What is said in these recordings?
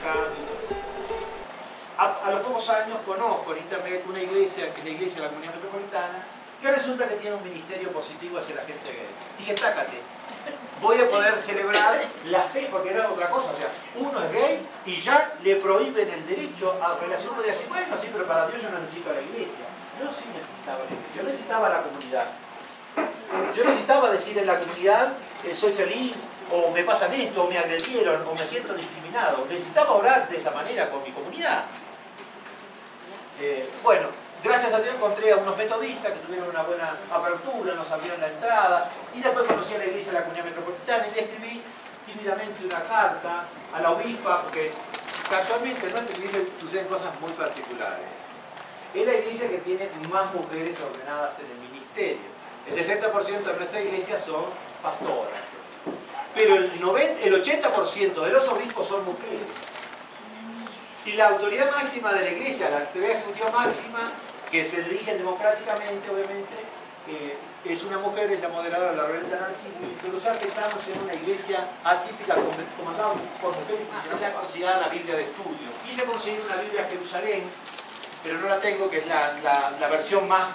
intercambio y todo. A los pocos años conozco en internet una iglesia, que es la iglesia de la Comunidad Metropolitana, que resulta que tiene un ministerio positivo hacia la gente gay. Dije, tácate, voy a poder celebrar la fe, porque era otra cosa, o sea, uno es gay y ya le prohíben el derecho a relación de decir, bueno, sí, pero para Dios yo no necesito a la iglesia. Yo sí necesitaba la iglesia, yo necesitaba a la comunidad. Yo necesitaba decir en la comunidad, soy feliz, o me pasan esto, o me agredieron, o me siento discriminado. Necesitaba orar de esa manera con mi comunidad. Bueno, gracias a Dios encontré a unos metodistas que tuvieron una buena apertura, nos abrieron la entrada, y después conocí a la iglesia de la Comunidad Metropolitana y le escribí tímidamente una carta a la obispa, porque casualmente en nuestra iglesia suceden cosas muy particulares. Es la iglesia que tiene más mujeres ordenadas en el ministerio. El 60% de nuestra iglesia son pastoras, pero el 80% de los obispos son mujeres. Y la autoridad máxima de la iglesia, la autoridad ejecutiva máxima, que se eligen democráticamente, obviamente, es una mujer, es la moderadora, la reverenda Nancy Tolosa, que estamos en una iglesia atípica, comandada por mujeres, y la considerada la Biblia de estudio. Quise conseguir una Biblia de Jerusalén, pero no la tengo, que es la versión más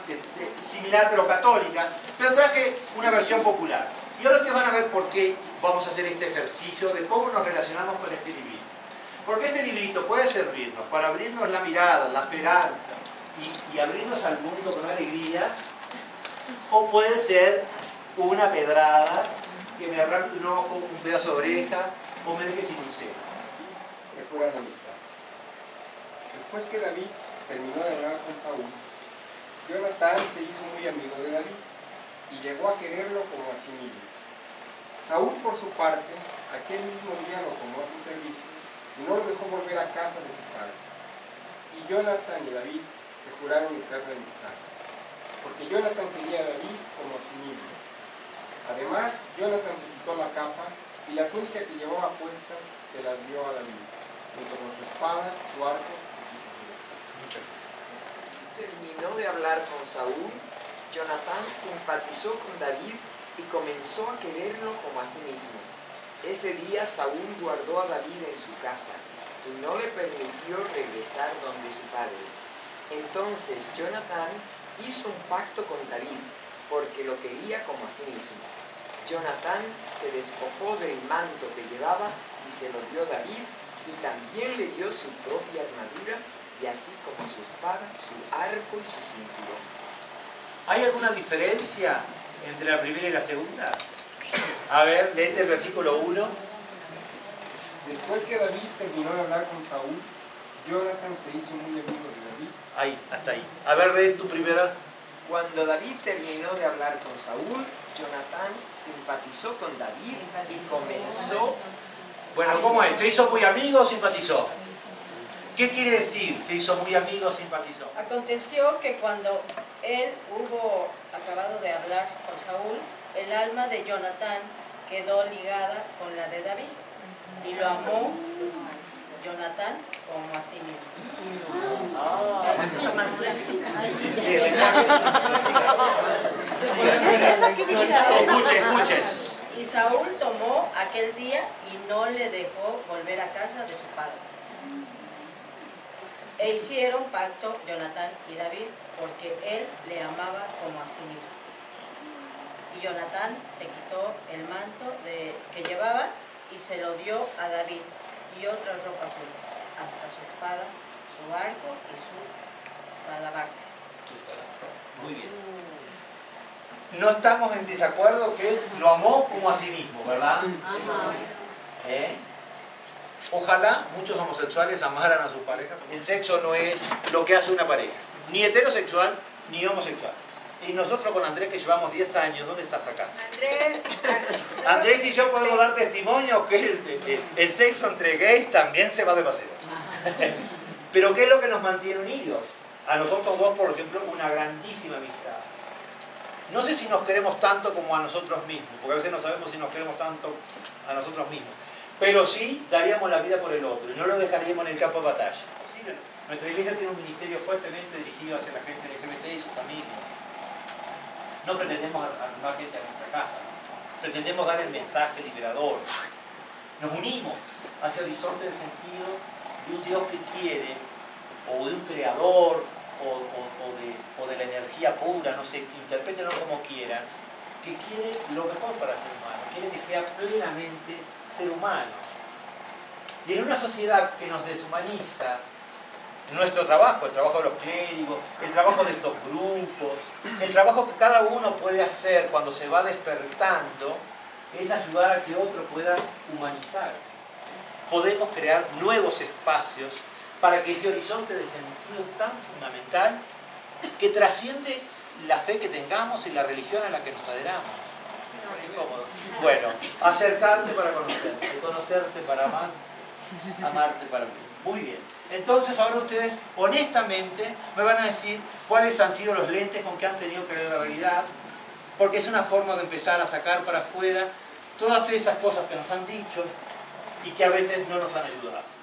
similar pero católica, pero traje una versión popular. Y ahora ustedes van a ver por qué vamos a hacer este ejercicio de cómo nos relacionamos con este librito. Porque este librito puede servirnos para abrirnos la mirada, la esperanza y abrirnos al mundo con alegría, o puede ser una pedrada que me arranque un ojo, un pedazo de oreja o me deje sin un seno. Se juran amistad. Después que David terminó de hablar con Saúl, Jonatán se hizo muy amigo de David y llegó a quererlo como a sí mismo. Saúl, por su parte, aquel mismo día lo tomó a su servicio y no lo dejó volver a casa de su padre. Y Jonatán y David se juraron eterna amistad, porque Jonatán quería a David como a sí mismo. Además, Jonatán se quitó la capa y la túnica que llevaba puestas se las dio a David, junto con su espada, su arco y sus escudos. Muchas gracias. Terminó de hablar con Saúl, Jonatán simpatizó con David y comenzó a quererlo como a sí mismo. Ese día Saúl guardó a David en su casa y no le permitió regresar donde su padre. Entonces Jonatán hizo un pacto con David porque lo quería como a sí mismo. Jonatán se despojó del manto que llevaba y se lo dio a David, y también le dio su propia armadura, y así como su espada, su arco y su cinturón. ¿Hay alguna diferencia entre la primera y la segunda? A ver, léete el versículo 1. Después que David terminó de hablar con Saúl, Jonatán se hizo muy amigo de David. Ahí, hasta ahí. A ver, lee tu primera. Cuando David terminó de hablar con Saúl, Jonatán simpatizó con David y comenzó... Bueno, ¿cómo es? ¿Se hizo muy amigo o simpatizó? ¿Qué quiere decir? ¿Se hizo muy amigo o simpatizó? Aconteció que cuando él hubo acabado de hablar con Saúl, el alma de Jonatán quedó ligada con la de David y lo amó Jonatán como a sí mismo. Escuchen. Y Saúl tomó aquel día y no le dejó volver a casa de su padre. E hicieron pacto Jonatán y David, porque él le amaba como a sí mismo. Y Jonatán se quitó el manto que llevaba y se lo dio a David y otras ropas suyas, hasta su espada, su arco y su talabarte. Muy bien. No estamos en desacuerdo que lo amó como a sí mismo, ¿verdad? Ojalá muchos homosexuales amaran a su pareja. El sexo no es lo que hace una pareja, ni heterosexual ni homosexual. Y nosotros con Andrés, que llevamos 10 años, ¿dónde estás acá? Andrés y yo podemos dar testimonio que el sexo entre gays también se va de paseo. Pero ¿qué es lo que nos mantiene unidos? A nosotros dos, por ejemplo, una grandísima amistad. No sé si nos queremos tanto como a nosotros mismos, porque a veces no sabemos si nos queremos tanto a nosotros mismos. Pero sí daríamos la vida por el otro y no lo dejaríamos en el campo de batalla. ¿Sí? Nuestra iglesia tiene un ministerio fuertemente dirigido hacia la gente LGBT y su familia. No pretendemos armar gente a nuestra casa, pretendemos dar el mensaje liberador. nos unimos hacia horizonte de sentido de un Dios que quiere, o de un creador, o de la energía pura, no sé, interprétenlo como quieran, que quiere lo mejor para el ser humano, quiere que sea plenamente ser humano. Y en una sociedad que nos deshumaniza, nuestro trabajo, el trabajo de los clérigos, el trabajo de estos grupos, el trabajo que cada uno puede hacer cuando se va despertando, es ayudar a que otro pueda humanizar. Podemos crear nuevos espacios para que ese horizonte de sentido tan fundamental, que trasciende la fe que tengamos y la religión a la que nos adheramos. Incómodo. Bueno, acercarte para conocerte, conocerse para amar, amarte para vivir. Muy bien. Entonces ahora ustedes honestamente me van a decir cuáles han sido los lentes con que han tenido que ver la realidad, porque es una forma de empezar a sacar para afuera todas esas cosas que nos han dicho y que a veces no nos han ayudado.